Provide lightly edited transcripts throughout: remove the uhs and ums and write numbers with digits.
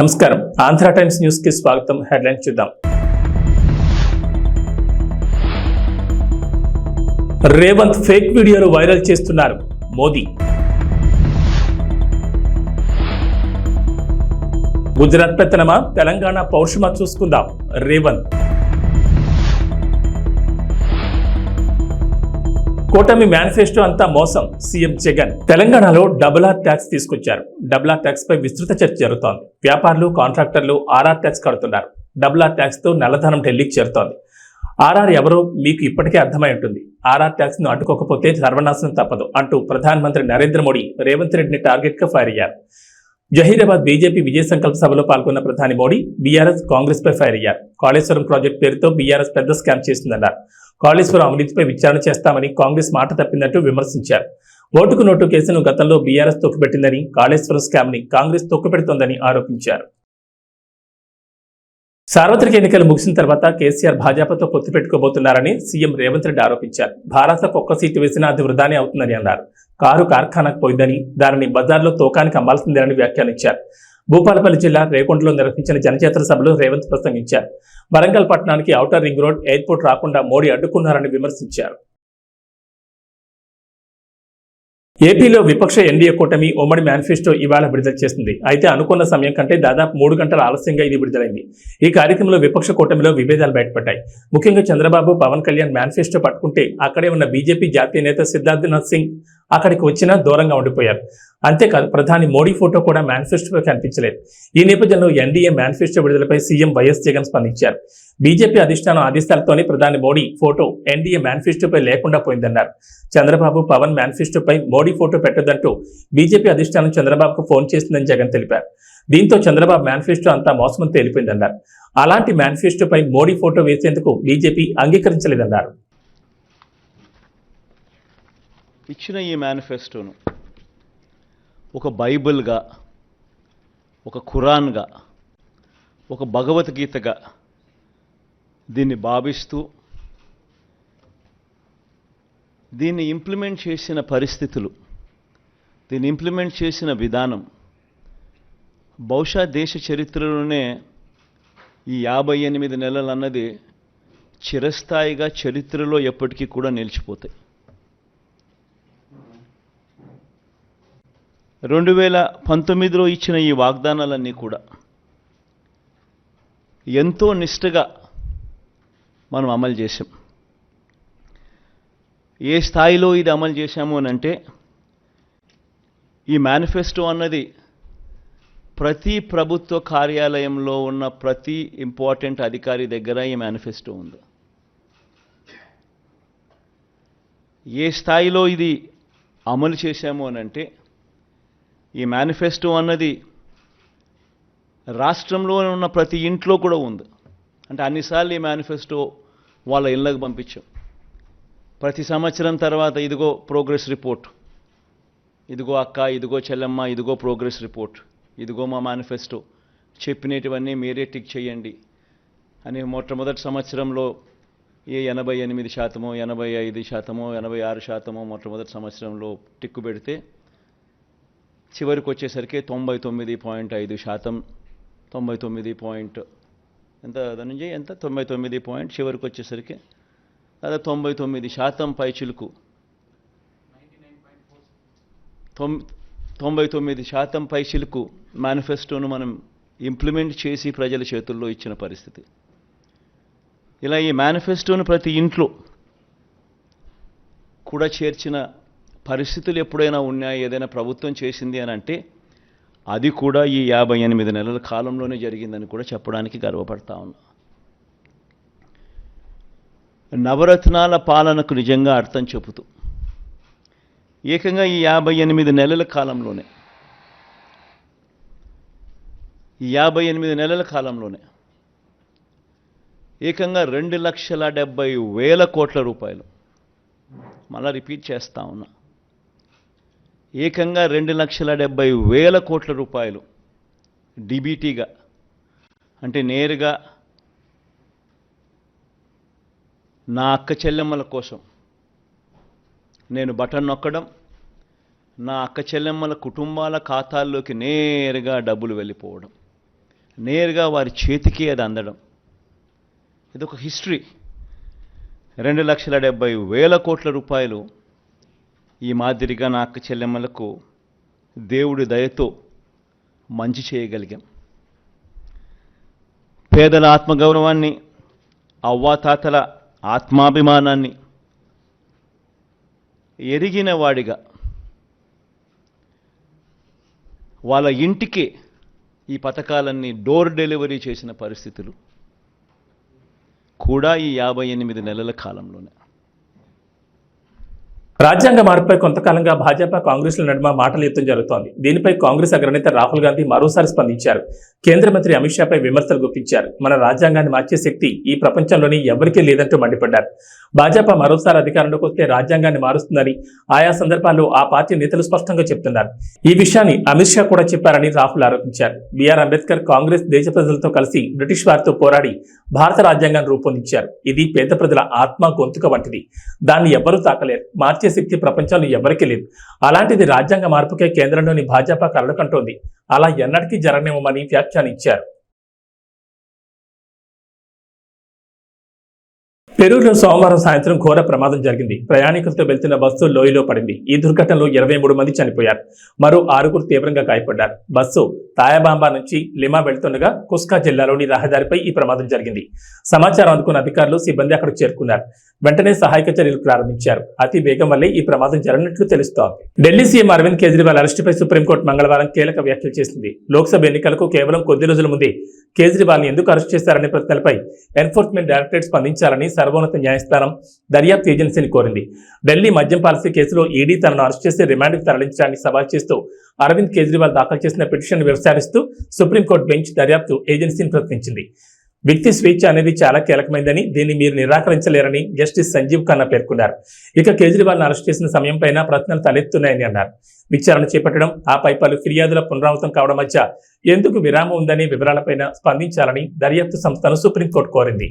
నమస్కారం. Andhra times news కి స్వాగతం. హెడ్లైన్స్ చూద్దాం. రేవంత్ ఫేక్ వీడియోలు వైరల్ చేస్తున్నారు మోదీ. గుజరాత్ పెత్తనమా, తెలంగాణ పౌరుషమా చూసుకుందాం రేవంత్. కూటమి మేనిఫెస్టో అంతా మోసం సీఎం జగన్. తెలంగాణలో డబుల్ ఆర్ ట్యాక్స్ తీసుకొచ్చారు. డబుల్ ఆర్ ట్యాక్స్ పై విస్తృత చర్చ జరుగుతోంది. వ్యాపారులు, కాంట్రాక్టర్లు ఆర్ఆర్ ట్యాక్స్ కడుతున్నారు. డబుల్ ఆర్ ట్యాక్స్ తో నల్లధనం ఢిల్లీకి చేరుతోంది. ఆర్ఆర్ ఎవరో మీకు ఇప్పటికే అర్థమై ఉంటుంది. ఆర్ఆర్ ట్యాక్స్ ను అడ్డుకోకపోతే సర్వనాశనం తప్పదు అంటూ ప్రధానమంత్రి నరేంద్ర మోడీ రేవంత్ రెడ్డిని టార్గెట్ గా ఫైర్ అయ్యారు. జహీరాబాద్ బీజేపీ విజయ సంకల్ప సభలో పాల్గొన్న ప్రధాని మోడీ బీఆర్ఎస్, కాంగ్రెస్ పై ఫైర్ అయ్యారు. కాళేశ్వరం ప్రాజెక్టు పేరుతో బీఆర్ఎస్ పెద్ద స్కామ్ చేసిందన్నారు. కాళేశ్వరం అవినీతిపై విచారణ చేస్తామని కాంగ్రెస్ మాట తప్పిందంటూ విమర్శించారు. ఓటుకు నోటు కేసును గతంలో బీఆర్ఎస్ తొక్కిపెట్టిందని, కాళేశ్వరం స్కామ్ ని కాంగ్రెస్ తొక్కిపెడుతోందని ఆరోపించారు. సార్వత్రిక ఎన్నికలు ముగిసిన తర్వాత కేసీఆర్ భాజపాతో పొత్తు పెట్టుకోబోతున్నారని సీఎం రేవంత్ రెడ్డి ఆరోపించారు. భారత్కు ఒక్క సీటు వేసినా అది వృధానే అవుతుందని అన్నారు. కారు కార్ఖానాకు పోయిందని, దానిని బజార్లో తోకానికి అమ్మాల్సిందేనని వ్యాఖ్యానించారు. భూపాలపల్లి జిల్లా రేకొండలో నిర్వహించిన జనచేతన సభలో రేవంత్ ప్రసంగించారు. వరంగల్ పట్టణానికి ఔటర్ రింగ్ రోడ్, ఎయిర్పోర్ట్ రాకుండా మోడీ అడ్డుకున్నారని విమర్శించారు. ఏపీలో విపక్ష ఎన్డీఏ కూటమి ఉమ్మడి మేనిఫెస్టో ఇవాళ విడుదల చేసింది. అయితే అనుకున్న సమయం కంటే దాదాపు 3 గంటల ఆలస్యంగా ఇది విడుదలైంది. ఈ కార్యక్రమంలో విపక్ష కూటమిలో విభేదాలు బయటపడ్డాయి. ముఖ్యంగా చంద్రబాబు, పవన్ కళ్యాణ్ మేనిఫెస్టో పట్టుకుంటే అక్కడే ఉన్న బీజేపీ జాతీయ నేత సిద్ధార్థనాథ్ సింగ్ అక్కడికి వచ్చినా దూరంగా ఉండిపోయారు. అంతేకాదు ప్రధాని మోడీ ఫోటో కూడా మేనిఫెస్టోలో కనిపించలేదు. ఈ నేపథ్యంలో ఎన్డీఏ మేనిఫెస్టో విడుదలపై సీఎం వైఎస్ జగన్ స్పందించారు. బీజేపీ అధిష్టానం ఆదేశాలతోనే ప్రధాని మోడీ ఫోటో ఎన్డీఏ మేనిఫెస్టోపై లేకుండా పోయిందన్నారు. చంద్రబాబు, పవన్ మేనిఫెస్టోపై మోడీ ఫోటో పెట్టొద్దంటూ బీజేపీ అధిష్టానం చంద్రబాబుకు ఫోన్ చేసిందని జగన్ తెలిపారు. దీంతో చంద్రబాబు మేనిఫెస్టో అంతా మోసమని తేలిపోయిందన్నారు. అలాంటి మేనిఫెస్టోపై మోడీ ఫోటో వేసేందుకు బీజేపీ అంగీకరించలేదన్నారు. ఇచ్చిన ఈ మేనిఫెస్టోను ఒక బైబిల్గా, ఒక ఖురాన్గా, ఒక భగవద్గీతగా దీన్ని భావిస్తూ దీన్ని ఇంప్లిమెంట్ చేసిన పరిస్థితులు, దీన్ని ఇంప్లిమెంట్ చేసిన విధానం బహుశా దేశ చరిత్రలోనే ఈ 58 నెలలు అన్నది చిరస్థాయిగా చరిత్రలో ఎప్పటికీ కూడా నిలిచిపోతాయి. 2019లో ఇచ్చిన ఈ వాగ్దానాలన్నీ కూడా ఎంతో నిష్ఠగా మనం అమలు చేశాం. ఏ స్థాయిలో ఇది అమలు చేశాము అని అంటే, ఈ మేనిఫెస్టో అన్నది ప్రతి ప్రభుత్వ కార్యాలయంలో ఉన్న ప్రతి ఇంపార్టెంట్ అధికారి దగ్గర ఈ మేనిఫెస్టో ఉంది. ఏ స్థాయిలో ఇది అమలు చేశాము అని అంటే, ఈ మేనిఫెస్టో అన్నది రాష్ట్రంలో ఉన్న ప్రతి ఇంట్లో కూడా ఉంది. అంటే అన్నిసార్లు ఈ మేనిఫెస్టో వాళ్ళ ఇళ్ళకు పంపించాం. ప్రతి సంవత్సరం తర్వాత ఇదిగో ప్రోగ్రెస్ రిపోర్ట్, ఇదిగో అక్క, ఇదిగో చెల్లెమ్మ, ఇదిగో ప్రోగ్రెస్ రిపోర్ట్, ఇదిగో మా మేనిఫెస్టో, చెప్పినటువన్నీ మీరే టిక్ చేయండి అని మొట్టమొదటి సంవత్సరంలో 88%, 85%, 86% మొట్టమొదటి సంవత్సరంలో టిక్కు పెడితే చివరికి వచ్చేసరికి 99.5%, 99 ఎంత ధనంజయ్ ఎంత 99 చివరికి వచ్చేసరికి దాదాపు 99% పైచిలుకు 99% పైచిలుకు మేనిఫెస్టోను మనం ఇంప్లిమెంట్ చేసి ప్రజల చేతుల్లో ఇచ్చిన పరిస్థితి. ఇలా ఈ మేనిఫెస్టోను ప్రతి ఇంట్లో కూడా చేర్చిన పరిస్థితులు ఎప్పుడైనా ఉన్నాయి, ఏదైనా ప్రభుత్వం చేసింది అని అంటే అది కూడా ఈ 58 నెలల కాలంలోనే జరిగిందని కూడా చెప్పడానికి గర్వపడతా ఉన్నా. నవరత్నాల పాలనకు నిజంగా అర్థం చెబుతూ ఏకంగా ఈ 58 నెలల కాలంలోనే, ఈ 58 నెలల కాలంలోనే ఏకంగా 2,70,000 కోట్ల రూపాయలు, మళ్ళా రిపీట్ చేస్తా ఉన్నా, ఏకంగా 2,70,000 కోట్ల రూపాయలు డిబిటీగా, అంటే నేరుగా నా అక్క చెల్లెమ్మల కోసం నేను బటన్ నొక్కడం, నా అక్క చెల్లెమ్మల కుటుంబాల ఖాతాల్లోకి నేరుగా డబ్బులు వెళ్ళిపోవడం. నేరుగా వారి చేతికి అది అందడం, ఇదొక హిస్టరీ. 2,70,000 కోట్ల రూపాయలు ఈ మాదిరిగా నా అక్క చెల్లెమ్మలకు దేవుడి దయతో మంచి చేయగలిగాం. పేదల ఆత్మగౌరవాన్ని, అవ్వాతాతల ఆత్మాభిమానాన్ని ఎరిగిన వాడిగా వాళ్ళ ఇంటికి ఈ పథకాలన్నీ డోర్ డెలివరీ చేసిన పరిస్థితులు కూడా ఈ 58 నెలల కాలంలోనే. రాజ్యాంగ మార్పుపై కొంతకాలంగా భాజపా కాంగ్రెస్ల నడుమ మాటల యుద్ధం జరుగుతోంది. దీనిపై కాంగ్రెస్ అగ్రనేత రాహుల్ గాంధీ మరోసారి స్పందించారు. కేంద్ర మంత్రి అమిత్ షాపై విమర్శలు గుప్పించారు. మన రాజ్యాంగాన్ని మార్చే శక్తి ఈ ప్రపంచంలోని ఎవరికీ లేదంటూ మండిపడ్డారు. భాజపా మరోసారి అధికారంలోకి వస్తే రాజ్యాంగాన్ని మారుస్తుందని ఆయా సందర్భాల్లో ఆ పార్టీ నేతలు స్పష్టంగా చెప్తున్నారు. ఈ విషయాన్ని అమిత్ షా కూడా చెప్పారని రాహుల్ ఆరోపించారు. బిఆర్ అంబేద్కర్ కాంగ్రెస్ దేశ ప్రజలతో కలిసి బ్రిటిష్ వారితో పోరాడి భారత రాజ్యాంగాన్ని రూపొందించారు. ఇది పేద ప్రజల ఆత్మ గొంతుక వంటిది. దాన్ని ఎవ్వరూ తాకలేరు. మార్చే శక్తి ప్రపంచంలో ఎవరికీ లేదు. అలాంటిది రాజ్యాంగ మార్పుకే కేంద్రంలోని భాజపా కలలుకంటోంది. అలా ఎన్నటికీ జరగనివ్వమని వ్యాఖ్యానించారు. పెరూరులో సోమవారం సాయంత్రం ఘోర ప్రమాదం జరిగింది. ప్రయాణికులతో వెళ్తున్న బస్సు లోయలో పడింది. ఈ దుర్ఘటనలో 23 మంది చనిపోయారు. మరో 6 తీవ్రంగా గాయపడ్డారు. బస్సు తాయాబాంబా నుంచి లిమా వెళ్తుండగా కుస్కా జిల్లాలోని రహదారిపై ఈ ప్రమాదం జరిగింది. సమాచారం అందుకున్న అధికారులు, సిబ్బంది అక్కడికి చేరుకున్నారు. వెంటనే సహాయక చర్యలు ప్రారంభించారు. అతి వేగం వల్లే ఈ ప్రమాదం జరిగినట్లు తెలుస్తోంది. ఢిల్లీ సీఎం అరవింద్ కేజ్రీవాల్ అరెస్టుపై సుప్రీంకోర్టు మంగళవారం కీలక వ్యాఖ్యలు చేసింది. లోక్సభ ఎన్నికలకు కేవలం కొద్ది రోజుల ముందే కేజ్రీవాల్ని ఎందుకు అరెస్ట్ చేశారనే ప్రశ్నలపై ఎన్ఫోర్స్మెంట్ డైరెక్టరేట్ స్పందించాలని సర్వోన్నత న్యాయస్థానం దర్యాప్తు ఏజెన్సీని కోరింది. ఢిల్లీ మద్యం పాలసీ కేసులో ఈడీ తనను అరెస్ట్ చేసి రిమాండ్కు తరలించడాన్ని సవాల్ చేస్తూ అరవింద్ కేజ్రీవాల్ దాఖలు చేసిన పిటిషన్ విచారిస్తూ సుప్రీంకోర్టు బెంచ్ దర్యాప్తు ఏజెన్సీని ప్రశ్నించింది. వ్యక్తి స్వేచ్ఛ అనేది చాలా కీలకమైందని, దీన్ని మీరు నిరాకరించలేరని జస్టిస్ సంజీవ్ ఖన్నా పేర్కొన్నారు. ఇక కేజ్రీవాల్ను అరెస్ట్ చేసిన సమయం పైన ప్రశ్నలు తలెత్తున్నాయని అన్నారు. విచారణ చేపట్టడం, ఆపై పలు ఫిర్యాదుల పునరావృతం కావడం మధ్య ఎందుకు విరామం ఉందనే వివరాలపైన స్పందించాలని దర్యాప్తు సంస్థను సుప్రీంకోర్టు కోరింది.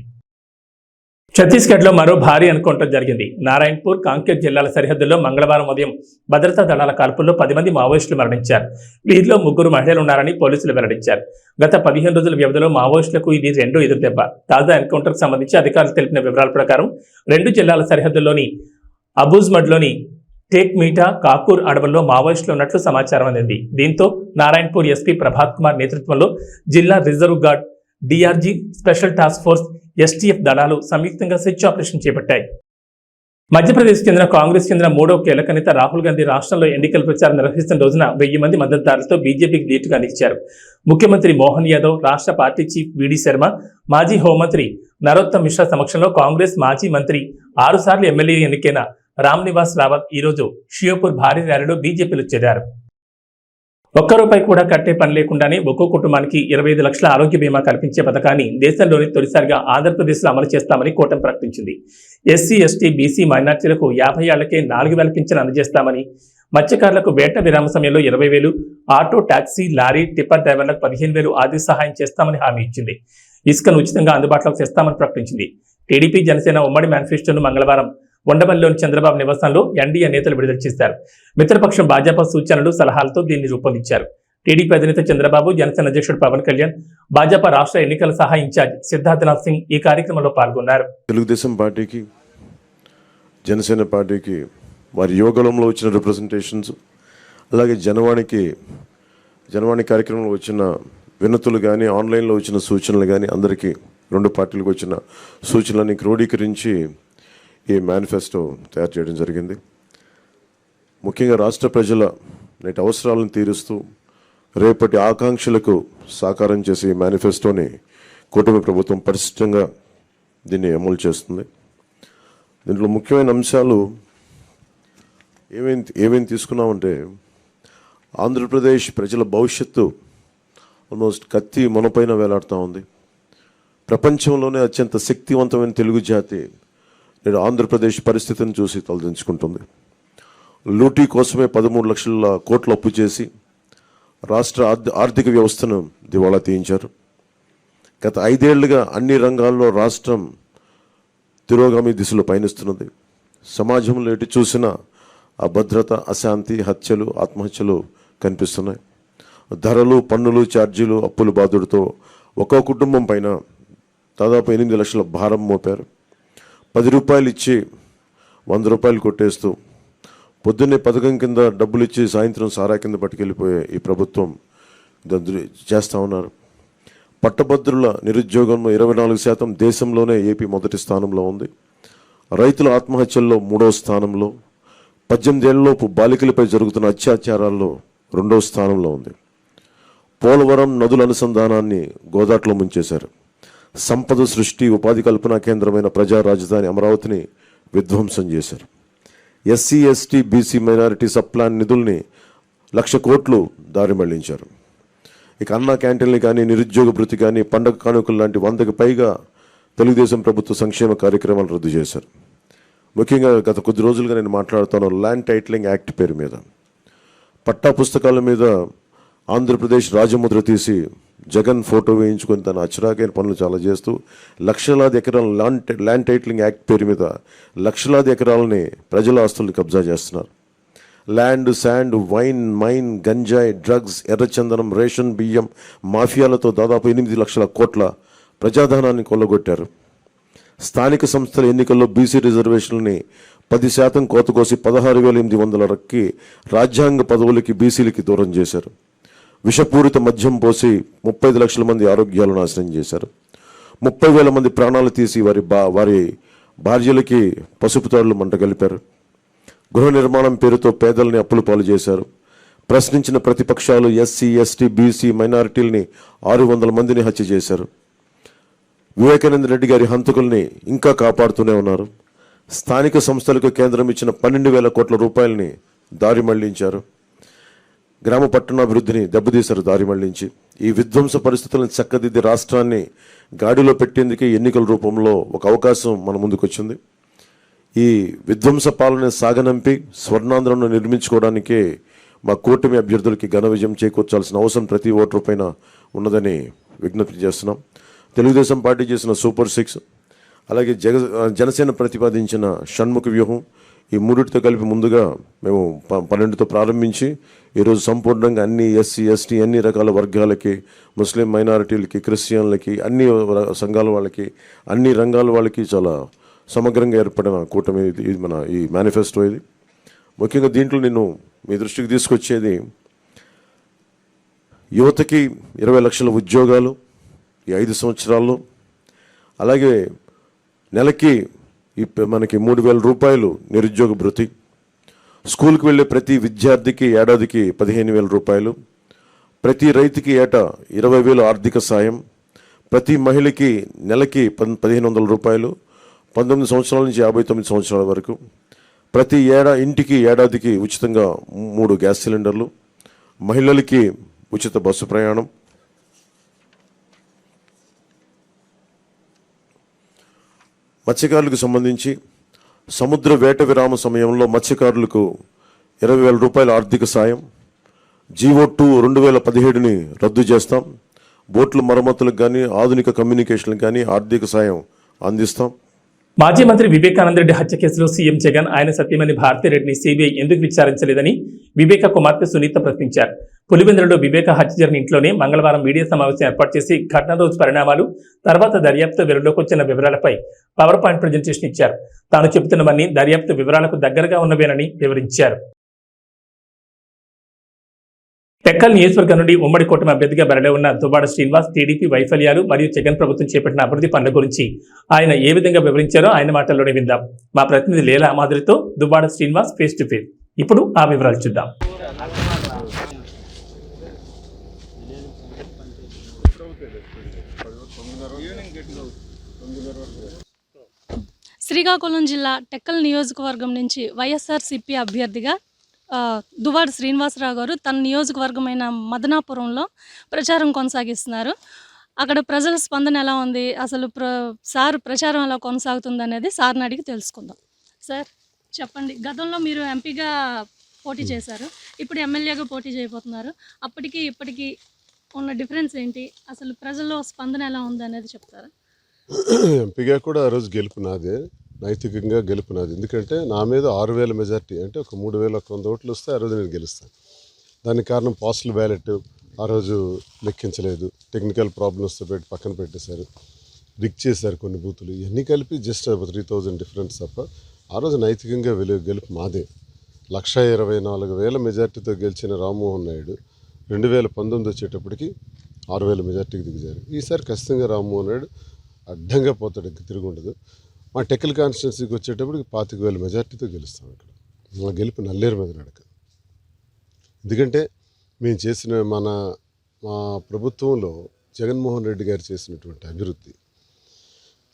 ఛత్తీస్గఢ్లో మరో భారీ ఎన్కౌంటర్ జరిగింది. నారాయణపూర్, కాంకేర్ జిల్లాల సరిహద్దుల్లో మంగళవారం ఉదయం భద్రతా దళాల కాల్పుల్లో 10 మంది మావోయిస్టులు మరణించారు. వీరిలో 3 మహిళలు ఉన్నారని పోలీసులు వెల్లడించారు. గత 15 రోజుల వ్యవధిలో మావోయిస్టులకు ఇది రెండో ఎదురుదెబ్బ. తాజా ఎన్కౌంటర్కు సంబంధించి అధికారులు తెలిపిన వివరాల ప్రకారం 2 జిల్లాల సరిహద్దుల్లోని అబూజ్మడ్లోని టేక్ మీటా, కాకూర్ అడవుల్లో మావోయిస్టులు ఉన్నట్లు సమాచారం అందింది. దీంతో నారాయణపూర్ ఎస్పీ ప్రభాత్ కుమార్ నేతృత్వంలో జిల్లా reserve guard, DRG, special task force, STF దళాలు సంయుక్తంగా సెర్చ్ ఆపరేషన్ చేపట్టాయి. మధ్యప్రదేశ్ చెందిన కాంగ్రెస్ చెందిన 3వ కీలక నేత రాహుల్ గాంధీ రాష్ట్రంలో ఎన్నికల ప్రచారం నిర్వహిస్తున్న రోజున 1000 మంది మద్దతుదారులతో బీజేపీకి ధీటుగా నిలిచారు. ముఖ్యమంత్రి మోహన్ యాదవ్, రాష్ట్ర పార్టీ చీఫ్ విడి శర్మ, మాజీ హోంమంత్రి నరోత్తమ్ మిశ్రా సమక్షంలో కాంగ్రెస్ మాజీ మంత్రి 6 సార్లు ఎమ్మెల్యే ఎన్నికైన రామ్ నివాస్ రావత్ ఈరోజు షియోపూర్ భారీ ర్యాలీలో బీజేపీలో చేరారు. ₹1 కూడా కట్టే పని లేకుండానే ఒక్కో కుటుంబానికి 25 లక్షల ఆరోగ్య బీమా కల్పించే పథకాన్ని దేశంలోని తొలిసారిగా ఆంధ్రప్రదేశ్లో అమలు చేస్తామని కూటమి ప్రకటించింది. ఎస్సీ, ఎస్టీ, బీసీ మైనార్టీలకు 50 ఏళ్లకే 4,000 పింఛను అందజేస్తామని, మత్స్యకారులకు వేట విరామ సమయంలో 20,000, ఆటో, టాక్సీ, లారీ, టిప్పర్ డ్రైవర్లకు 15,000 ఆర్థిక సహాయం చేస్తామని హామీ ఇచ్చింది. ఇసుకను ఉచితంగా అందుబాటులోకి తెస్తామని ప్రకటించింది. టీడీపీ, జనసేన ఉమ్మడి మేనిఫెస్టోను మంగళవారం ఉండవల్లిలోని చంద్రబాబు నివాసంలో ఎన్డీఏ నేతలు విడుదల చేశారు. మిత్రపక్షం భాజపా సూచనలు, సలహాలతో దీన్ని రూపొందించారు. టీడీపీ అధినేత చంద్రబాబు, జనసేన అధ్యక్షుడు పవన్ కళ్యాణ్, భాజపా రాష్ట్ర ఎన్నికల సహాయ ఇన్ఛార్జ్ సిద్ధార్థనాథ్ సింగ్ ఈ కార్యక్రమంలో పాల్గొన్నారు. తెలుగుదేశం పార్టీకి, జనసేన పార్టీకి వారి యోగంలో వచ్చిన రిప్రజెంటేషన్స్, అలాగే జనవాణి కార్యక్రమంలో వచ్చిన వినతులు కానీ, ఆన్లైన్లో వచ్చిన సూచనలు కానీ, అందరికీ 2 పార్టీలకు వచ్చిన సూచనలన్నీ క్రోడీకరించి ఈ మేనిఫెస్టో తయారు చేయడం జరిగింది. ముఖ్యంగా రాష్ట్ర ప్రజల నేటి అవసరాలను తీరుస్తూ రేపటి ఆకాంక్షలకు సాకారం చేసే ఈ మేనిఫెస్టోని కూటమి ప్రభుత్వం పరిశుభ్రంగా దీన్ని అమలు చేస్తుంది. దీంట్లో ముఖ్యమైన అంశాలు ఏమేమి తీసుకున్నామంటే, ఆంధ్రప్రదేశ్ ప్రజల భవిష్యత్తు ఆల్మోస్ట్ కత్తి మొనపైన వేలాడుతూ ఉంది. ప్రపంచంలోనే అత్యంత శక్తివంతమైన తెలుగు జాతి నేడు ఆంధ్రప్రదేశ్ పరిస్థితిని చూసి తలదించుకుంటుంది. లూటీ కోసమే 13 లక్షల కోట్లు అప్పు చేసి రాష్ట్ర ఆర్థిక వ్యవస్థను దివాళా తీయించారు. గత 5 ఏళ్లుగా అన్ని రంగాల్లో రాష్ట్రం తిరోగామి దిశలో పయనిస్తున్నది. సమాజంలో ఎటు చూసినా అభద్రత, అశాంతి, హత్యలు, ఆత్మహత్యలు కనిపిస్తున్నాయి. ధరలు, పన్నులు, ఛార్జీలు, అప్పుల బాధుడితో ఒక్కో కుటుంబం పైన దాదాపు 8 లక్షల భారం మోపారు. 10 రూపాయలు ఇచ్చి 100 రూపాయలు కొట్టేస్తూ పొద్దున్నే పథకం కింద డబ్బులు ఇచ్చి సాయంత్రం సారా కింద పట్టుకెళ్ళిపోయే ఈ ప్రభుత్వం చేస్తూ ఉన్నారు. పట్టభద్రుల నిరుద్యోగంలో 24%, దేశంలోనే ఏపీ మొదటి స్థానంలో ఉంది. రైతుల ఆత్మహత్యల్లో 3వ స్థానంలో, 18 ఏళ్లలోపు బాలికలపై జరుగుతున్న అత్యాచారాల్లో 2వ స్థానంలో ఉంది. పోలవరం నదుల అనుసంధానాన్ని గోదాట్లో ముంచేశారు. సంపద సృష్టి, ఉపాధి కల్పనా కేంద్రమైన ప్రజా రాజధాని అమరావతిని విధ్వంసం చేశారు. SC, ST, BC, minority sub plan నిధుల్ని 1,00,000 కోట్లు దారి మళ్లించారు. ఇక అన్నా క్యాంటీన్లు కానీ, నిరుద్యోగ భృతి కానీ, పండగ కానుకలు లాంటి 100కి పైగా తెలుగుదేశం ప్రభుత్వ సంక్షేమ కార్యక్రమాలు రద్దు చేశారు. ముఖ్యంగా గత కొద్ది రోజులుగా నేను మాట్లాడుతాను ల్యాండ్ టైటిలింగ్ యాక్ట్ పేరు మీద. పట్టా పుస్తకాల మీద ఆంధ్రప్రదేశ్ రాజముద్ర తీసి జగన్ ఫోటో వేయించుకొని తన అచ్చరాకైన పనులు చాలా చేస్తూ లక్షలాది ఎకరాల ల్యాండ్ టైటిలింగ్ యాక్ట్ పేరు మీద లక్షలాది ఎకరాలని ప్రజల ఆస్తుల్ని కబ్జా చేస్తున్నారు. ల్యాండ్, శాండ్, వైన్, మైన్, గంజాయి, డ్రగ్స్, ఎర్రచందనం, రేషన్ బియ్యం మాఫియాలతో దాదాపు 8 లక్షల కోట్ల ప్రజాధనాన్ని కొల్లగొట్టారు. స్థానిక సంస్థల ఎన్నికల్లో బీసీ రిజర్వేషన్లని 10% కోత కోసి 16,800 రక్కి రాజ్యాంగ పదవులకి బీసీలకి దూరం చేశారు. విషపూరిత మద్యం పోసి 35 లక్షల మంది ఆరోగ్యాలు నాశనం చేశారు. 30,000 మంది ప్రాణాలు తీసి వారి భార్యలకి పసుపు తాడులు మంట కలిపారు. గృహ నిర్మాణం పేరుతో పేదల్ని అప్పుల పాలు చేశారు. ప్రశ్నించిన ప్రతిపక్షాలు ఎస్సీ, ఎస్టీ, బీసీ, మైనారిటీలని 600 మందిని హత్య చేశారు. వివేకానంద రెడ్డి గారి హంతకుల్ని ఇంకా కాపాడుతూనే ఉన్నారు. స్థానిక సంస్థలకు కేంద్రం ఇచ్చిన 12,000 కోట్ల రూపాయలని దారి మళ్లించారు. గ్రామ పట్టణాభివృద్ధిని దెబ్బతీశారు దారి మళ్లించి. ఈ విధ్వంస పరిస్థితులను చక్కదిద్ది రాష్ట్రాన్ని గాడిలో పెట్టేందుకే ఎన్నికల రూపంలో ఒక అవకాశం మన ముందుకు వచ్చింది. ఈ విధ్వంస పాలన సాగనంపి స్వర్ణాంధ్రను నిర్మించుకోవడానికే మా కూటమి అభ్యర్థులకి ఘన విజయం చేకూర్చాల్సిన అవసరం ప్రతి ఓటరు పైన ఉన్నదని విజ్ఞప్తి చేస్తున్నాం. తెలుగుదేశం పార్టీ చేసిన సూపర్ 6, అలాగే జనసేన ప్రతిపాదించిన షణ్ముఖ వ్యూహం, ఈ మూడిటితో కలిపి ముందుగా మేము 12తో ప్రారంభించి ఈరోజు సంపూర్ణంగా అన్ని ఎస్సీ, ఎస్టీ, అన్ని రకాల వర్గాలకి, ముస్లిం మైనారిటీలకి, క్రిస్టియన్లకి, అన్ని సంఘాల వాళ్ళకి, అన్ని రంగాల వాళ్ళకి చాలా సమగ్రంగా ఏర్పడిన కూటమి ఇది మన ఈ మేనిఫెస్టో. ఇది ముఖ్యంగా దీంట్లో నేను మీ దృష్టికి తీసుకొచ్చేది యువతకి 20 లక్షల ఉద్యోగాలు ఈ 5 సంవత్సరాల్లో, అలాగే నెలకి మనకి 3,000 రూపాయలు నిరుద్యోగ భృతి, స్కూల్కి వెళ్ళే ప్రతి విద్యార్థికి ఏడాదికి 15,000 రూపాయలు, ప్రతి రైతుకి ఏటా 20,000 ఆర్థిక సాయం, ప్రతి మహిళకి నెలకి 1,500 రూపాయలు, 19 సంవత్సరాల నుంచి 59 సంవత్సరాల వరకు, ప్రతి ఇంటికి ఏడాదికి ఉచితంగా 3 గ్యాస్ సిలిండర్లు, మహిళలకి ఉచిత బస్సు ప్రయాణం, మత్స్యకారులకు సంబంధించి సముద్ర వేట విరామ సమయంలో మత్స్యకారులకు 20,000 రూపాయల ఆర్థిక సాయం, జీవో2 2017ని రద్దు చేస్తాం, బోట్ల మరమ్మతులకు కానీ ఆధునిక కమ్యూనికేషన్లకు కానీ ఆర్థిక సాయం అందిస్తాం. మాజీ మంత్రి వివేకానంద రెడ్డి హత్య కేసులో సీఎం జగన్ ఆయన సత్యమణి భారతిరెడ్డిని సిబిఐ ఎందుకు విచారించలేదని వివేక కుమార్తె సునీత ప్రశ్నించారు. పులివెందులలో వివేక హత్య జరిగిన ఇంట్లోనే మంగళవారం మీడియా సమావేశం ఏర్పాటు చేసి ఘటన రోజు పరిణామాలు, తర్వాత దర్యాప్తు వెలుగులోకి వచ్చిన వివరాలపై పవర్ పాయింట్ ప్రజెంటేషన్ ఇచ్చారు. తాను చెబుతున్నవన్నీ దర్యాప్తు వివరాలకు దగ్గరగా ఉన్నవేనని వివరించారు. టెక్కల్ నియోజకవర్గం నుండి ఉమ్మడి కూటమి అభ్యర్థిగా బరిలో ఉన్న దువ్వాడ శ్రీనివాస్ టీడీపీ వైఫల్యాలు మరియు జగన్ ప్రభుత్వం చేపట్టిన అభివృద్ధి పనుల గురించి ఆయన ఏ విధంగా వివరించారో ఆయన మాటల్లోనే విందాం. మా ప్రతినిధి లీలా మాధురితో Duvvada Srinivas face to face. ఇప్పుడు ఆ వివరాలు చూద్దాం. శ్రీకాకుళం జిల్లా టెక్కల్ నియోజకవర్గం నుంచి వైఎస్ఆర్సీపీ అభ్యర్థిగా దువ్వాడ శ్రీనివాసరావు గారు తన నియోజకవర్గమైన మదనాపురంలో ప్రచారం కొనసాగిస్తున్నారు. అక్కడ ప్రజల స్పందన ఎలా ఉంది, అసలు సార్ ప్రచారం ఎలా కొనసాగుతుంది అనేది సార్ని అడిగి తెలుసుకుందాం. సార్ చెప్పండి, గతంలో మీరు ఎంపీగా పోటీ చేశారు, ఇప్పుడు ఎమ్మెల్యేగా పోటీ చేయబోతున్నారు. అప్పటికి ఇప్పటికీ ఉన్న డిఫరెన్స్ ఏంటి, అసలు ప్రజల్లో స్పందన ఎలా ఉంది అనేది చెప్తారా? ఎంపీగా కూడా ఆ రోజు గెలుపు నాదే, నైతికంగా గెలుపు నాది. ఎందుకంటే నా మీద 6,000 మెజార్టీ, అంటే ఒక 3,100 ఓట్లు వస్తే ఆ రోజు నేను గెలుస్తాను. దానికి కారణం పోస్టల్ బ్యాలెట్, ఆ రోజు లెక్కించలేదు, టెక్నికల్ ప్రాబ్లమ్స్తో పెట్టి పక్కన పెట్టేశారు, రిక్ చేశారు కొన్ని బూతులు. ఇవన్నీ కలిపి జస్ట్ 3000 డిఫరెన్స్ తప్ప ఆ రోజు నైతికంగా గెలుపు మాదే. 1,24,000 మెజార్టీతో గెలిచిన రామ్మోహన్ నాయుడు 2019 వచ్చేటప్పటికి 6,000 మెజార్టీకి దిగజారు. ఈసారి ఖచ్చితంగా రామ్మోహన్ నాయుడు అడ్డంగా పోతాడు, ఇంక తిరుగుండదు. మా టెక్కల్ కాన్స్టిట్యున్సీకి వచ్చేటప్పటికి 25,000 మెజార్టీతో గెలుస్తాం. ఇక్కడ మా గెలుపు నల్లేరు మీద నడక. ఎందుకంటే మేము చేసిన మా ప్రభుత్వంలో జగన్మోహన్ రెడ్డి గారు చేసినటువంటి అభివృద్ధి,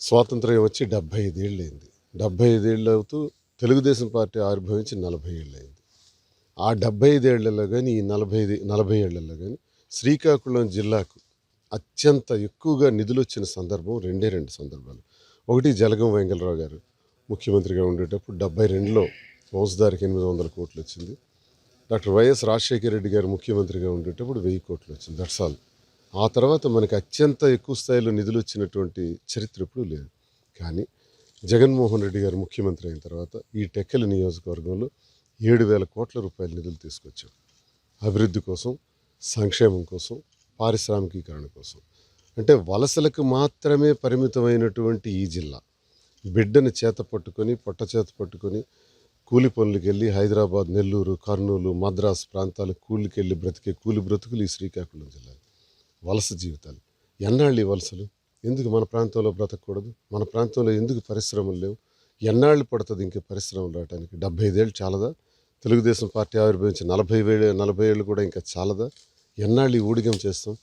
స్వాతంత్ర్యం వచ్చి 75 ఏళ్ళు అయింది. 75 ఏళ్ళు అవుతూ తెలుగుదేశం పార్టీ ఆవిర్భవించి 40 ఏళ్ళు అయింది. ఆ 75 ఏళ్లలో కానీ ఈ 40 ఏళ్లలో కానీ శ్రీకాకుళం జిల్లాకు అత్యంత ఎక్కువగా నిధులు వచ్చిన సందర్భం రెండు సందర్భాలు. ఒకటి జలగం వెంగళరావు గారు ముఖ్యమంత్రిగా ఉండేటప్పుడు 72లో ఫౌజ్దారికి 800 కోట్లు వచ్చింది. డాక్టర్ వైఎస్ రాజశేఖర రెడ్డి గారు ముఖ్యమంత్రిగా ఉండేటప్పుడు 1000 కోట్లు వచ్చింది. That's all. ఆ తర్వాత మనకి అత్యంత ఎక్కువ స్థాయిలో నిధులు వచ్చినటువంటి చరిత్ర ఎప్పుడూ లేదు. కానీ జగన్మోహన్ రెడ్డి గారు ముఖ్యమంత్రి అయిన తర్వాత ఈ టెక్కలి నియోజకవర్గంలో 7,000 కోట్ల రూపాయల నిధులు తీసుకొచ్చాం. అభివృద్ధి కోసం, సంక్షేమం కోసం, పారిశ్రామికీకరణ కోసం. అంటే వలసలకు మాత్రమే పరిమితమైనటువంటి ఈ జిల్లా బిడ్డను చేత పట్టుకొని, పొట్ట చేత పట్టుకొని కూలి పనులకు వెళ్ళి హైదరాబాద్, నెల్లూరు, కర్నూలు, మద్రాసు ప్రాంతాలకు కూలికి వెళ్ళి బ్రతికే కూలి బ్రతుకులు ఈ శ్రీకాకుళం జిల్లా. వలస జీవితాలు. ఎన్నాళ్ళు ఈ వలసలు? ఎందుకు మన ప్రాంతంలో బ్రతకూడదు? మన ప్రాంతంలో ఎందుకు పరిశ్రమలు లేవు? ఎన్నాళ్ళు పడుతుంది ఇంకే పరిశ్రమలు రావడానికి? 75 ఏళ్ళు చాలదా? తెలుగుదేశం పార్టీ ఆవిర్భవించి 40 ఏళ్ళు కూడా ఇంకా చాలదా? ఎన్నాళ్ళు ఈ ఊడిగం చేస్తాం?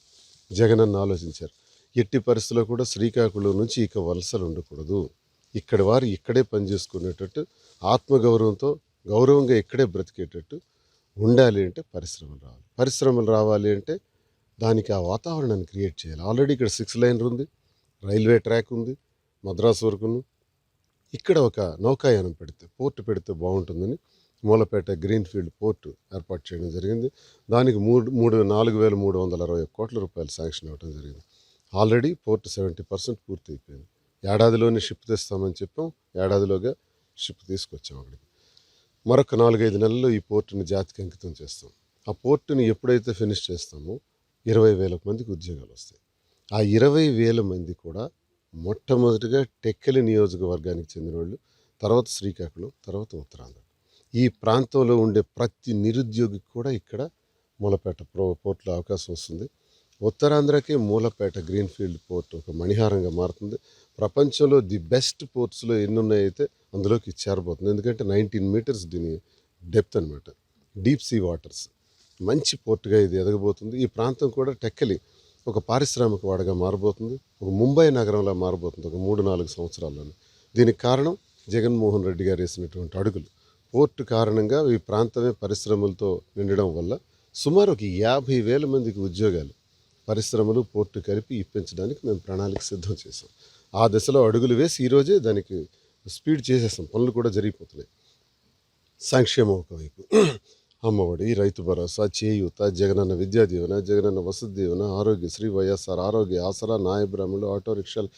జగనన్న ఆలోచించారు. ఎట్టి పరిస్థితుల్లో కూడా శ్రీకాకుళం నుంచి ఇక వలసలు ఉండకూడదు. ఇక్కడి వారు ఇక్కడే పనిచేసుకునేటట్టు, ఆత్మగౌరవంతో గౌరవంగా ఇక్కడే బ్రతికేటట్టు ఉండాలి అంటే పరిశ్రమలు రావాలి. పరిశ్రమలు రావాలి అంటే దానికి ఆ వాతావరణాన్ని క్రియేట్ చేయాలి. ఆల్రెడీ ఇక్కడ 6 లైన్ ఉంది, రైల్వే ట్రాక్ ఉంది, మద్రాసు వరకును. ఇక్కడ ఒక నౌకాయానం పెడితే, పోర్టు పెడితే బాగుంటుందని మూలపేట గ్రీన్ఫీల్డ్ పోర్టు ఏర్పాటు చేయడం జరిగింది. దానికి 4,361 కోట్ల రూపాయలు శాంక్షన్ అవ్వడం జరిగింది. ఆల్రెడీ పోర్టు 70% పూర్తి అయిపోయింది. ఏడాదిలోనే షిప్ తెస్తామని చెప్పాం, ఏడాదిలోగా షిప్ తీసుకొచ్చాం అక్కడికి. మరొక 4-5 నెలల్లో ఈ పోర్టుని జాతికి అంకితం చేస్తాం. ఆ పోర్టుని ఎప్పుడైతే ఫినిష్ చేస్తామో 20,000 మందికి ఉద్యోగాలు వస్తాయి. ఆ 20,000 మంది కూడా మొట్టమొదటిగా టెక్కలి నియోజకవర్గానికి చెందిన వాళ్ళు, తర్వాత శ్రీకాకుళం, తర్వాత ఉత్తరాంధ్ర. ఈ ప్రాంతంలో ఉండే ప్రతి నిరుద్యోగికి కూడా ఇక్కడ మూలపేట పోర్టులో అవకాశం వస్తుంది. ఉత్తరాంధ్రకే మూలపేట గ్రీన్ఫీల్డ్ పోర్ట్ ఒక మణిహారంగా మారుతుంది. ప్రపంచంలో ది బెస్ట్ పోర్ట్స్లో ఎన్ని ఉన్నాయైతే అందులోకి చేరబోతుంది. ఎందుకంటే 19 మీటర్స్ దీని డెప్త్ అనమాట. Deep sea waters. మంచి పోర్టుగా ఇది ఎదగబోతుంది. ఈ ప్రాంతం కూడా టెక్కలి ఒక పారిశ్రామిక వాడగా మారబోతుంది. ఒక ముంబై నగరంలా మారబోతుంది ఒక 3-4 సంవత్సరాల్లోనే. దీనికి కారణం జగన్మోహన్ రెడ్డి గారు వేసినటువంటి అడుగులు. పోర్టు కారణంగా ఈ ప్రాంతమే పరిశ్రమలతో నిండడం వల్ల సుమారు ఒక 50,000 మందికి ఉద్యోగాలు పరిశ్రమలు, పోర్టు కలిపి ఇప్పించడానికి మేము ప్రణాళిక సిద్ధం చేసాం. ఆ దశలో అడుగులు వేసి ఈరోజే దానికి స్పీడ్ చేసేసాం. పనులు కూడా జరిగిపోతున్నాయి. సంక్షేమం ఒకవైపు, అమ్మఒడి, రైతు భరోసా, చేయూత, జగనన్న విద్యా దీవెన, జగనన్న వసతి దీవెన, ఆరోగ్యశ్రీ, వైఎస్ఆర్ ఆరోగ్య ఆసరా, నాయబ్రాహ్మణులు, ఆటో రిక్షాలు,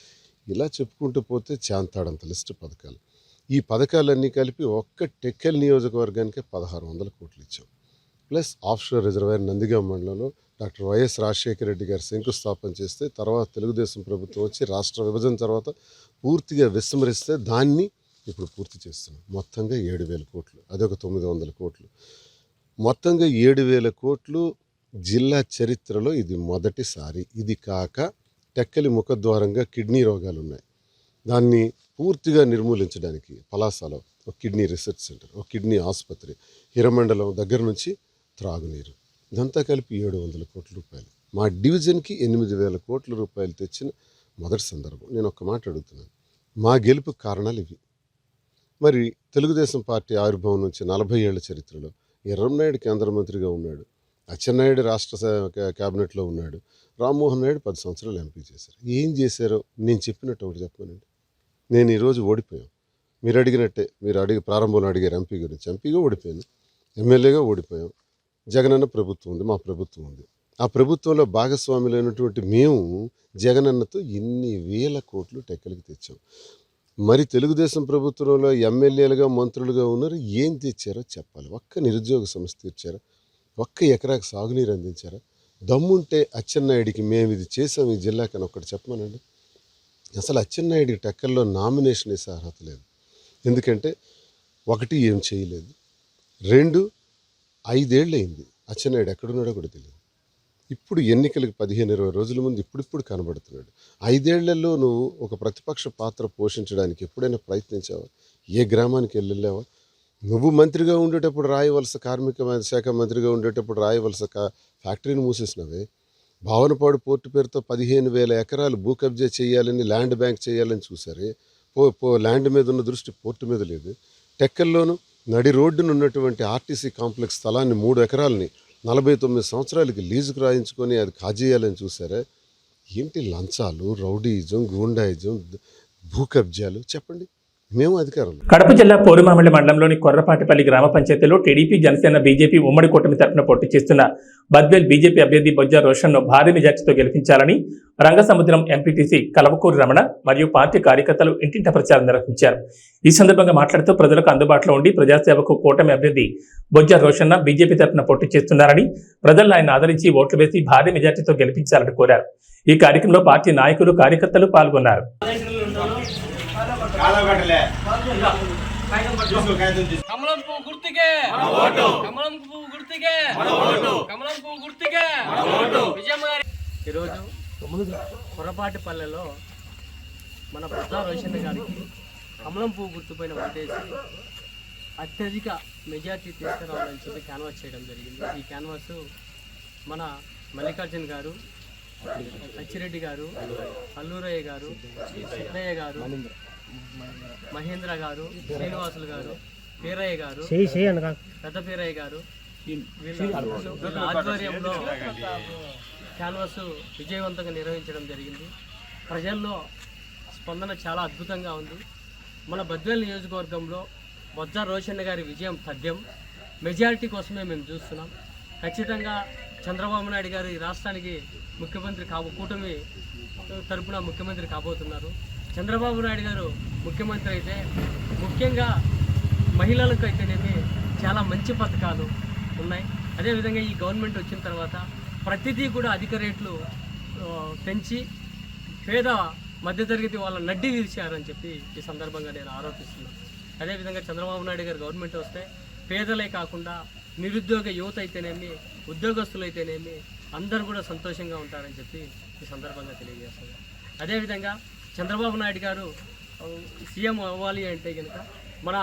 ఇలా చెప్పుకుంటూ పోతే చాంతాడంత లిస్టు పథకాలు. ఈ పథకాలన్నీ కలిపి ఒక్క టెక్కల్ నియోజకవర్గానికే 1,600 కోట్లు ఇచ్చాం. ప్లస్ ఆఫ్షోర్ రిజర్వాయర్ నందిగామ మండలంలో డాక్టర్ వైఎస్ రాజశేఖర రెడ్డి గారు శంకుస్థాపన చేస్తే, తర్వాత తెలుగుదేశం ప్రభుత్వం వచ్చి రాష్ట్ర విభజన తర్వాత పూర్తిగా విస్మరిస్తే దాన్ని ఇప్పుడు పూర్తి చేస్తున్నాం. మొత్తంగా 7,000 కోట్లు, అదొక 900 కోట్లు. మొత్తంగా 7,000 కోట్లు జిల్లా చరిత్రలో ఇది మొదటిసారి. ఇది కాక టెక్కలి ముఖద్వారంగా కిడ్నీ రోగాలు ఉన్నాయి. దాన్ని పూర్తిగా నిర్మూలించడానికి పలాసలో ఒక కిడ్నీ రీసెర్చ్ సెంటర్, ఒక కిడ్నీ ఆసుపత్రి, హిరమండలం దగ్గర నుంచి త్రాగునీరు, ఇదంతా కలిపి 700 కోట్ల రూపాయలు. మా డివిజన్కి 8,000 కోట్ల రూపాయలు తెచ్చిన మొదటి సందర్భం. నేను ఒక్క మాట అడుగుతున్నాను, మా గెలుపు కారణాలు ఇవి. మరి తెలుగుదేశం పార్టీ ఆవిర్భావం నుంచి 40 ఏళ్ల చరిత్రలో ఎర్రంనాయుడు కేంద్ర మంత్రిగా ఉన్నాడు, అచ్చెన్నాయుడు రాష్ట్ర క్యాబినెట్లో ఉన్నాడు, రామ్మోహన్ నాయుడు 10 సంవత్సరాలు ఎంపీ చేశారు. ఏం చేశారో నేను చెప్పినట్టు ఒకటి చెప్పానండి. నేను ఈరోజు ఓడిపోయాం. మీరు అడిగినట్టే, మీరు ప్రారంభంలో అడిగారు ఎంపీ గురించి. ఎంపీగా ఓడిపోయాను, ఎమ్మెల్యేగా ఓడిపోయాం. జగనన్న ప్రభుత్వం ఉంది, మా ప్రభుత్వం ఉంది. ఆ ప్రభుత్వంలో భాగస్వాములైనటువంటి మేము జగనన్నతో ఇన్ని వేల కోట్లు టెక్కలికి తెచ్చాం. మరి తెలుగుదేశం ప్రభుత్వంలో ఎమ్మెల్యేలుగా, మంత్రులుగా ఉన్నారు, ఏం తెచ్చారో చెప్పాలి. ఒక్క నిరుద్యోగ సమస్య తీర్చారా? ఒక్క ఎకరాకు సాగునీరు అందించారా? దమ్ముంటే అచ్చెన్నాయుడికి మేము ఇది చేసాం ఈ జిల్లాకని ఒకటి చెప్పమనండి. అసలు అచ్చెన్నాయుడికి టెక్కల్లో నామినేషన్ వేసే అర్హత లేదు. ఎందుకంటే ఒకటి ఏం చేయలేదు, 2 5 ఏళ్ళు అయింది అచ్చెన్నాయుడు ఎక్కడున్నాడో కూడా తెలియదు. ఇప్పుడు ఎన్నికలకు 15-20 రోజుల ముందు ఇప్పుడిప్పుడు కనబడుతున్నాడు. 5 ఏళ్లలో నువ్వు ఒక ప్రతిపక్ష పాత్ర పోషించడానికి ఎప్పుడైనా ప్రయత్నించావా? ఏ గ్రామానికి వెళ్ళావా? నువ్వు మంత్రిగా ఉండేటప్పుడు రాయవలస కార్మిక శాఖ మంత్రిగా ఉండేటప్పుడు రాయవలస ఫ్యాక్టరీని మూసేసినవే. భావనపాడు పోర్టు పేరుతో 15,000 ఎకరాలు భూ కబ్జా చేయాలని, ల్యాండ్ బ్యాంక్ చేయాలని చూసారే. ల్యాండ్ మీద ఉన్న దృష్టి పోర్టు మీద లేదు. టెక్కల్లోనూ నడి రోడ్డును ఉన్నటువంటి ఆర్టీసీ కాంప్లెక్స్ స్థలాన్ని 3 ఎకరాలని 49 సంవత్సరాలకి లీజుకు రాయించుకొని అది కాజేయాలని చూసారా? ఏంటి లంచాలు, రౌడీయిజం, గూండాయిజం, భూ కబ్జాలు? చెప్పండి. మేము అధికారంలో. కడప జిల్లా పోరుమామిడి మండలంలోని కొర్రపాటిపల్లి గ్రామ పంచాయతీలో టీడీపీ, జనసేన, బీజేపీ ఉమ్మడి కూటమి తరఫున పోటీ చేస్తున్న బద్వేల్ బీజేపీ అభ్యర్థి బొజ్జ రోషన్ను భారీ మెజార్టీతో గెలిపించాలని రంగసముద్రం ఎంపీటీసీ కలవకూరి రమణ మరియు పార్టీ కార్యకర్తలు ఇంటింట ప్రచారం నిర్వహించారు. ఈ సందర్భంగా మాట్లాడుతూ ప్రజలకు అందుబాటులో ఉండి ప్రజాసేవకు కూటమి అభ్యర్థి బొజ్జ రోషన్న బీజేపీ తరఫున పోటీ చేస్తున్నారని, ప్రజలను ఆయన ఆదరించి ఓట్లు వేసి భారీ మెజార్టీతో గెలిపించాలని కోరారు. ఈ కార్యక్రమంలో పార్టీ నాయకులు, కార్యకర్తలు పాల్గొన్నారు. కమలం పువ్వు గుర్తుకే కమలం పువ్వు గుర్తుకే కమలం పువ్వు గుర్తుకే విజయమ్మ గారి. ఈరోజు కొర్రపాటిపల్లెలో మన బొజ్జ రోషన్న గారికి కమలం పువ్వు గుర్తుపైన ఓటేసి అత్యధిక మెజార్టీ తీసుకురావాలని చెప్పి క్యాన్వాస్ చేయడం జరిగింది. ఈ క్యాన్వాస్ మన మల్లికార్జున్ గారు, అచ్చిరెడ్డి గారు, అల్లూరయ్య గారు, సిద్ధయ్య గారు, మహేంద్ర గారు, శ్రీనివాసులు గారు, పీరయ్య గారు, పెద్ద పీరయ్య గారు వీళ్ళ ఆధ్వర్యంలో క్యాన్వాస్ విజయవంతంగా నిర్వహించడం జరిగింది. ప్రజల్లో స్పందన చాలా అద్భుతంగా ఉంది. మన బద్వేల్ నియోజకవర్గంలో బొజ్జ రోషన్న గారి విజయం తథ్యం. మెజారిటీ కోసమే మేము చూస్తున్నాం. ఖచ్చితంగా చంద్రబాబు నాయుడు గారు ఈ రాష్ట్రానికి ముఖ్యమంత్రి కూటమి తరపున ముఖ్యమంత్రి కాబోతున్నారు. చంద్రబాబు నాయుడు గారు ముఖ్యమంత్రి అయితే ముఖ్యంగా మహిళలకు అయితేనేమి చాలా మంచి పథకాలు ఉన్నాయి. అదేవిధంగా ఈ గవర్నమెంట్ వచ్చిన తర్వాత ప్రతిదీ కూడా అధిక రేట్లు పెంచి పేద మధ్యతరగతి వాళ్ళ నడ్డి విరిచారని చెప్పి ఈ సందర్భంగా నేను ఆరోపిస్తున్నాను. అదేవిధంగా చంద్రబాబు నాయుడు గారు గవర్నమెంట్ వస్తే పేదలే కాకుండా నిరుద్యోగ యువత అయితేనేమి, ఉద్యోగస్తులు అయితేనేమి అందరూ కూడా సంతోషంగా ఉంటారని చెప్పి ఈ సందర్భంగా తెలియజేస్తున్నాను. అదేవిధంగా చంద్రబాబు నాయుడు గారు సీఎం అవ్వాలి అంటే కనుక మన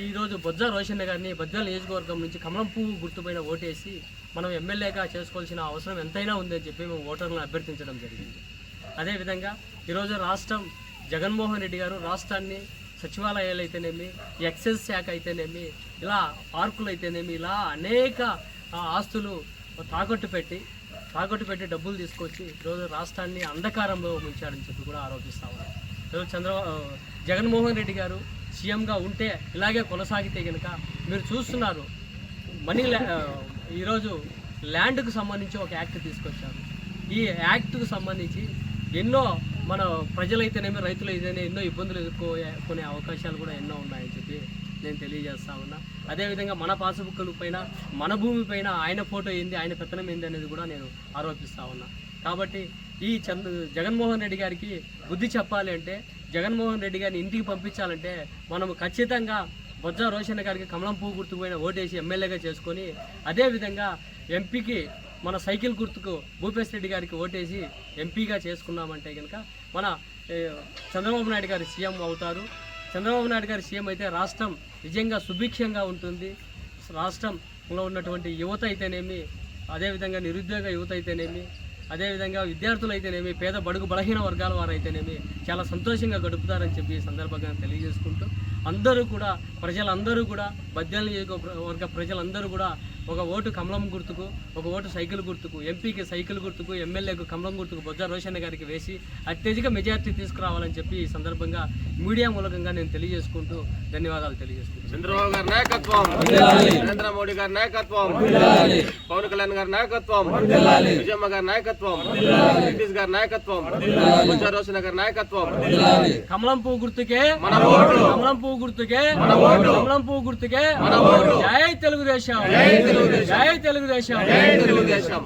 ఈరోజు బొజ్జ రోషన్న గారిని బద్వేల్ నియోజకవర్గం నుంచి కమలం పువ్వు గుర్తుపైన ఓటేసి మనం ఎమ్మెల్యేగా చేసుకోవాల్సిన అవసరం ఎంతైనా ఉందని చెప్పి మేము ఓటర్లను అభ్యర్థించడం జరిగింది. అదేవిధంగా ఈరోజు రాష్ట్రం జగన్మోహన్ రెడ్డి గారు రాష్ట్రాన్ని సచివాలయాలు అయితేనేమి, ఎక్సైజ్ శాఖ అయితేనేమి, ఇలా పార్కులు అయితేనేమి, ఇలా అనేక ఆస్తులు తాకట్టు పెట్టి డబ్బులు తీసుకొచ్చి ఈరోజు రాష్ట్రాన్ని అంధకారంలో ఉంచాడని చెప్పి కూడా ఆరోపిస్తా ఉన్నారు. ఈరోజు జగన్మోహన్ రెడ్డి గారు సీఎంగా ఉంటే ఇలాగే కొనసాగితే కనుక మీరు చూస్తున్నారు ఈరోజు ల్యాండ్కు సంబంధించి ఒక యాక్ట్ తీసుకొచ్చారు. ఈ యాక్ట్కు సంబంధించి ఎన్నో మన ప్రజలైతేనేమి, రైతులు అయితేనే ఎన్నో ఇబ్బందులు ఎదుర్కొనే అవకాశాలు కూడా ఎన్నో ఉన్నాయని చెప్పి నేను తెలియజేస్తా ఉన్నా. అదేవిధంగా మన పాస్బుక్ల పైన, మన భూమి పైన ఆయన ఫోటో ఏంది, ఆయన పెత్తనం ఏంది అనేది కూడా నేను ఆరోపిస్తా ఉన్నా. కాబట్టి ఈ జగన్మోహన్ రెడ్డి గారికి బుద్ధి చెప్పాలి అంటే, జగన్మోహన్ రెడ్డి గారిని ఇంటికి పంపించాలంటే మనం ఖచ్చితంగా బొజ్జ రోషన్న గారికి కమలం పువ్వు గుర్తుకు ఓటేసి ఎమ్మెల్యేగా చేసుకొని, అదేవిధంగా ఎంపీకి మన సైకిల్ గుర్తుకు భూపేశ్ రెడ్డి గారికి ఓటేసి ఎంపీగా చేసుకున్నామంటే కనుక మన చంద్రబాబు నాయుడు గారు సీఎం అవుతారు. చంద్రబాబు నాయుడు గారు సీఎం అయితే రాష్ట్రం నిజంగా సుభిక్షంగా ఉంటుంది. రాష్ట్రంలో ఉన్నటువంటి యువత అయితేనేమి, అదేవిధంగా నిరుద్యోగ యువత అయితేనేమి, అదేవిధంగా విద్యార్థులు అయితేనేమి, పేద బడుగు బలహీన వర్గాల వారు అయితేనేమి చాలా సంతోషంగా గడుపుతారని చెప్పి ఈ సందర్భంగా తెలియజేసుకుంటూ, అందరూ కూడా ప్రజలందరూ కూడా బద్వేల్ నియోజకవర్గ ప్రజలందరూ కూడా ఒక ఓటు కమలం గుర్తుకు, ఒక ఓటు సైకిల్ గుర్తుకు, ఎంపీకి సైకిల్ గుర్తుకు, ఎమ్మెల్యేకు కమలం గుర్తుకు బొజ్జ రోషన్న గారికి వేసి అత్యధిక మెజార్టీ తీసుకురావాలని చెప్పి ఈ సందర్భంగా మీడియా మూలకంగా నేను తెలియజేసుకుంటూ ధన్యవాదాలు తెలియజేస్తున్నాను. చంద్రబాబు గారి నాయకత్వం, నరేంద్ర మోడీ గారి నాయకత్వం, పవన్ కళ్యాణ్ గారి నాయకత్వం, విజయమ్మ గారి నాయకత్వం, నితీష్ గారి నాయకత్వం, బొజ్జ రోషన్న గారి నాయకత్వం. కమలం పువ్వు గుర్తుకే మన ఓటు, కమలం పువ్వు గుర్తుకే మన ఓటు, కమలం పువ్వు గుర్తుకే మన ఓటు. జై తెలుగుదేశం, జై తెలుగుదేశం, జై తెలుగుదేశం, జై తెలుగుదేశం.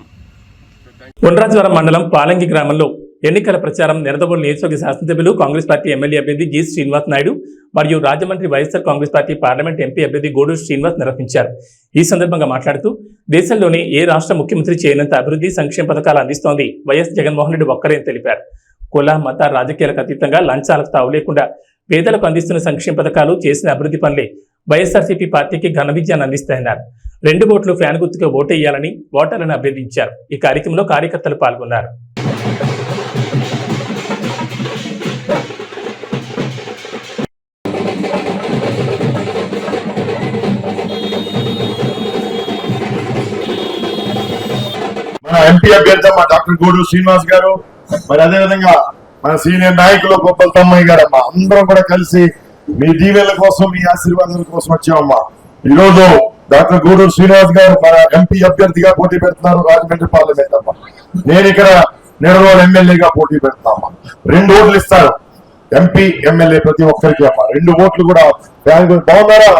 ఉండ్రాజవరం మండలం పాలంగి గ్రామంలో ఎన్నికల ప్రచారం నిడదవోలు నియోజకవర్గ శాసనసభ్యులు కాంగ్రెస్ పార్టీ ఎమ్మెల్యే అభ్యర్థి జి శ్రీనివాస్ నాయుడు మరియు Rajahmundry YSR Congress party parliament MP అభ్యర్థి గూడూరు శ్రీనివాస్ నిర్వహించారు. ఈ సందర్భంగా మాట్లాడుతూ దేశంలోనే ఏ రాష్ట్ర ముఖ్యమంత్రి చేయనంత అభివృద్ధి సంక్షేమ పథకాలు అందిస్తోంది వైఎస్ జగన్మోహన్ రెడ్డి ఒక్కరే అని తెలిపారు. కుల మత రాజకీయాలకు అతీతంగా లంచాలకు తావు లేకుండా పేదలకు అందిస్తున్న సంక్షేమ పథకాలు చేసిన అభివృద్ధి పనులే వైఎస్ఆర్సీపీ పార్టీకి ఘన విజయాన్ని అందిస్తాయన్నారు. 2 ఓట్లు ఫ్యాన్ గుర్తుగా ఓటేయాలని ఓటర్లను అభ్యర్థించారు. ఈ కార్యక్రమంలో కార్యకర్తలు పాల్గొన్నారు. మన ఎంపీ అభ్యర్థి మా డాక్టర్ గూడూరు శ్రీనివాస్ గారు, మరి అదేవిధంగా మన సీనియర్ నాయకులు గొప్పల తమ్మయ్య గారు, అమ్మా అందరం కూడా కలిసి మీ దీవెనల కోసం మీ ఆశీర్వాదాల కోసం వచ్చామమ్మా. ఈ రోజు డాక్టర్ గూడూరు శ్రీనివాస్ గారు మన ఎంపీ అభ్యర్థిగా పోటీ పెడుతున్నారు రాజమండ్రి పార్లమెంట్ అమ్మా. నేను ఇక్కడ నిడదవోలు ఎమ్మెల్యేగా పోటీ పెడుతున్నామ్మా. 2 ఓట్లు ఇస్తారు ఎంపీ ఎమ్మెల్యే ప్రతి ఒక్కరికి అమ్మా. 2 ఓట్లు కూడా బాగున్నారా?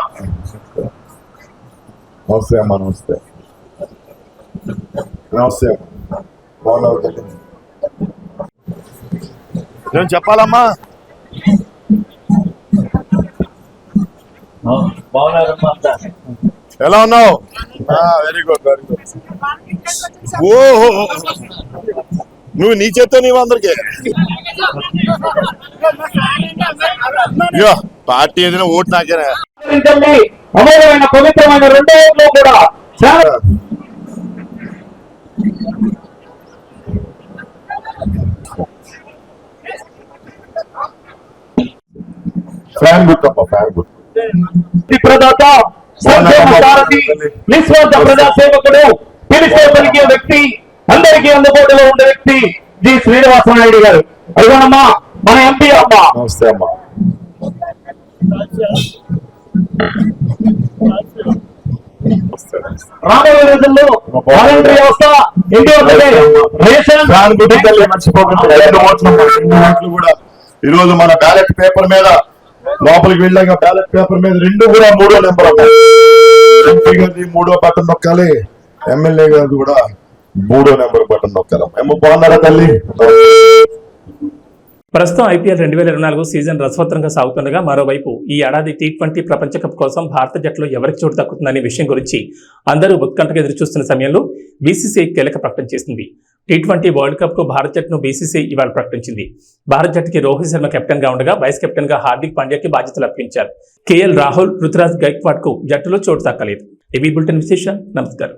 నమస్తే అమ్మా. నమస్తే నమస్తే అమ్మా. బాగున్నారు? నేను చెప్పాలమ్మా. ఎలా ఉన్నావు? Very good very good. ఓహో, నువ్వు నీ చేత్తో నీవు అందరికి పార్టీ ఏదైనా ఓటు నాకేనా? అమోఘమైన పవిత్రమైన 2 ఓట్లు కూడా ఫ్యాన్ గుర్తు అమ్మా. ఫ్యాన్ గుర్తు. ప్రదాత, సంక్షేమ సారథి, నిస్వార్థ ప్రజాసేవకుడు, పిలిచే పలికే వ్యక్తి, అందరికీ అందుబాటులో ఉండే వ్యక్తి జి శ్రీనివాస నాయుడు గారు. అదిగోనమ్మా మన ఎంపీ అమ్మా. నమస్తే అమ్మా. రాబోయే రోజుల్లో వాలంటరీ వ్యవస్థ ఇంటి మర్చిపోకుండా 2 ఓట్లు కూడా ఈ రోజు మన బ్యాలెట్ పేపర్ మీద లోపలికి వెళ్ళాక బ్యాలెట్ పేపర్ మీద 2 కూడా 3వ నెంబర్ ఉన్నాయి. ఎంపీ గారి 3వ బటన్ నొక్కాలి, ఎమ్మెల్యే గారు కూడా 3వ నెంబర్ బటన్ నొక్కాలి. ఏమో బాగున్నారా తల్లి? ప్రస్తుతం ఐపీఎల్ 2024 సీజన్ రసవత్తరంగా సాగుతుండగా మరోవైపు ఈ ఏడాది T20 ప్రపంచ కప్ కోసం భారత జట్టులో ఎవరికి చోటు దక్కుతుందనే విషయం గురించి అందరూ ఉత్కంఠగా ఎదురుచూస్తున్న సమయంలో బీసీసీఐ కీలక ప్రకటన చేసింది. T20 వరల్డ్ కప్ కు భారత జట్టును బీసీసీఐ ఇవాళ ప్రకటించింది. భారత జట్టుకి రోహిత్ శర్మ కెప్టెన్ గా ఉండగా వైస్ కెప్టెన్ గా హార్దిక్ పాండ్యాకి బాధ్యతలు అప్పగించారు. కేఎల్ రాహుల్, రుతురాజ్ గైక్వాడ్ కు జట్టులో చోటు దక్కలేదు. ఏబీ బులెటిన్ విశేషాలు. నమస్కారం.